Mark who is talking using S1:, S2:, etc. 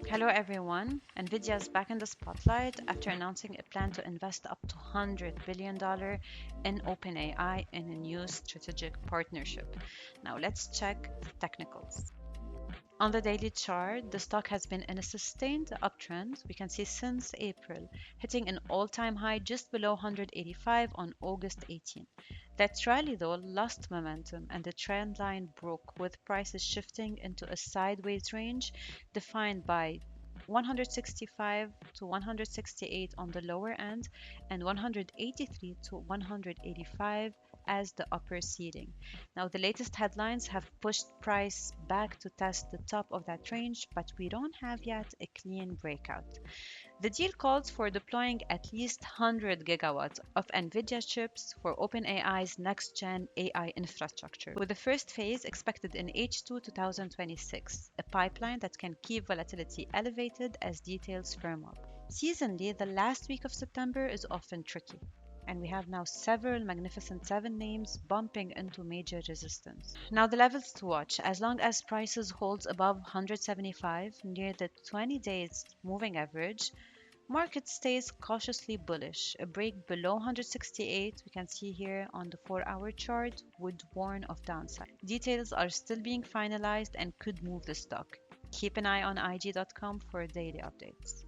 S1: Hello everyone. Nvidia is back in the spotlight after announcing a plan to invest up to $100 billion in OpenAI in a new strategic partnership. Now let's check the technicals. On the daily chart, the stock has been in a sustained uptrend, we can see since April, hitting an all-time high just below 185 on August 18. That rally though lost momentum and the trend line broke with prices shifting into a sideways range defined by 165 to 168 on the lower end and 183 to 185 as the upper ceiling. Now, the latest headlines have pushed price back to test the top of that range, but we don't have yet a clean breakout. The deal calls for deploying at least 100 gigawatts of Nvidia chips for OpenAI's next-gen AI infrastructure, with the first phase expected in H2 2026, a pipeline that can keep volatility elevated as details firm up. Seasonally, the last week of September is often tricky, and we have now several Magnificent Seven names bumping into major resistance. Now, the levels to watch: as long as prices holds above 175 near the 20 days moving average, market stays cautiously bullish. A break below 168, we can see here on the 4-hour chart, would warn of downside. Details are still being finalized and could move the stock. Keep an eye on IG.com for daily updates.